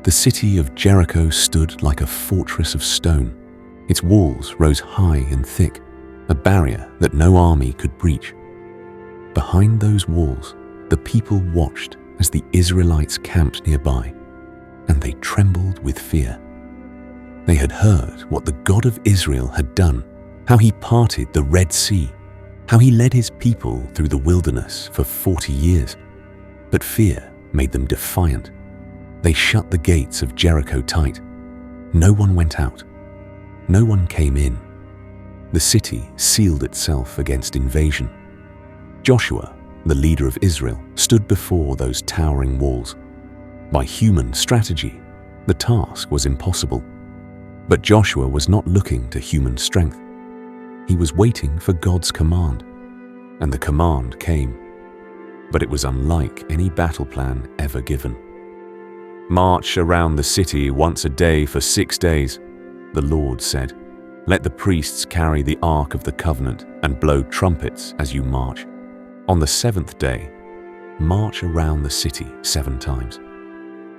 The city of Jericho stood like a fortress of stone. Its walls rose high and thick, a barrier that no army could breach. Behind those walls, the people watched as the Israelites camped nearby, and they trembled with fear. They had heard what the God of Israel had done, how he parted the Red Sea, how he led his people through the wilderness for 40 years. But fear made them defiant. They shut the gates of Jericho tight. No one went out. No one came in. The city sealed itself against invasion. Joshua, the leader of Israel, stood before those towering walls. By human strategy, the task was impossible. But Joshua was not looking to human strength. He was waiting for God's command, and the command came. But it was unlike any battle plan ever given. "March around the city once a day for 6 days," the Lord said. "Let the priests carry the Ark of the Covenant and blow trumpets as you march. On the 7th day, march around the city 7 times.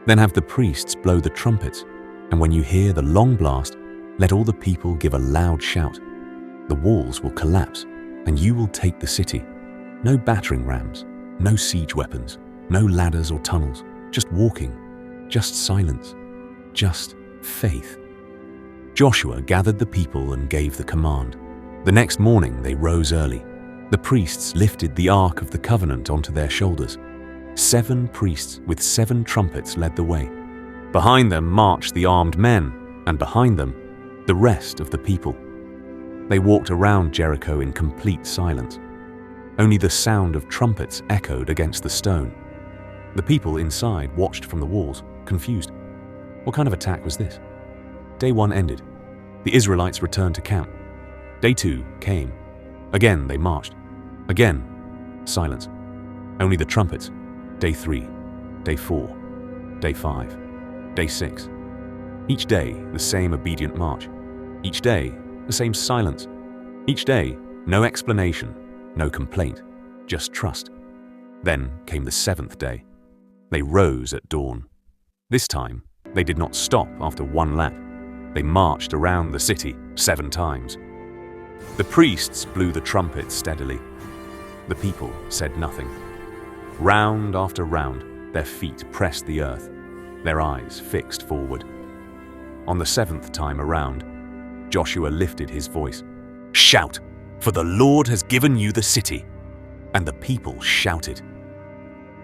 Then have the priests blow the trumpets, and when you hear the long blast, let all the people give a loud shout. The walls will collapse, and you will take the city. No battering rams, no siege weapons, no ladders or tunnels, just walking, just silence, just faith." Joshua gathered the people and gave the command. The next morning they rose early. The priests lifted the Ark of the Covenant onto their shoulders. 7 priests with 7 trumpets led the way. Behind them marched the armed men, and behind them, the rest of the people. They walked around Jericho in complete silence. Only the sound of trumpets echoed against the stone. The people inside watched from the walls, confused. What kind of attack was this? Day 1 ended. The Israelites returned to camp. Day 2 came. Again they marched. Again, silence. Only the trumpets. Day 3, Day 4, Day 5, Day 6. Each day, the same obedient march. Each day, the same silence. Each day, no explanation, no complaint, just trust. Then came the 7th day. They rose at dawn. This time, they did not stop after 1 lap. They marched around the city 7 times. The priests blew the trumpets steadily. The people said nothing. Round after round, their feet pressed the earth, their eyes fixed forward. On the 7th time around, Joshua lifted his voice. "Shout, for the Lord has given you the city." And the people shouted.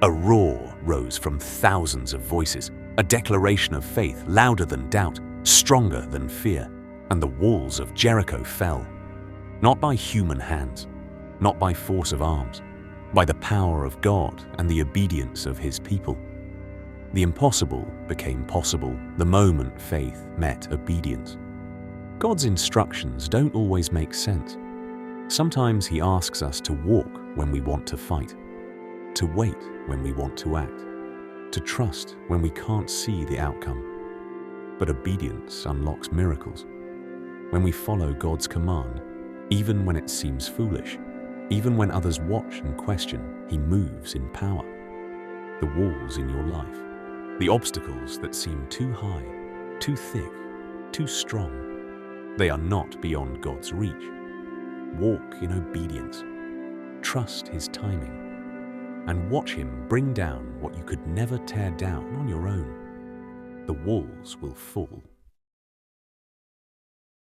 A roar rose from thousands of voices, a declaration of faith louder than doubt, stronger than fear, and the walls of Jericho fell. Not by human hands, not by force of arms, by the power of God and the obedience of his people. The impossible became possible the moment faith met obedience. God's instructions don't always make sense. Sometimes he asks us to walk when we want to fight, to wait when we want to act, to trust when we can't see the outcome. But obedience unlocks miracles. When we follow God's command, even when it seems foolish, even when others watch and question, he moves in power. The walls in your life, the obstacles that seem too high, too thick, too strong, they are not beyond God's reach. Walk in obedience. Trust his timing. And watch him bring down what you could never tear down on your own. The walls will fall.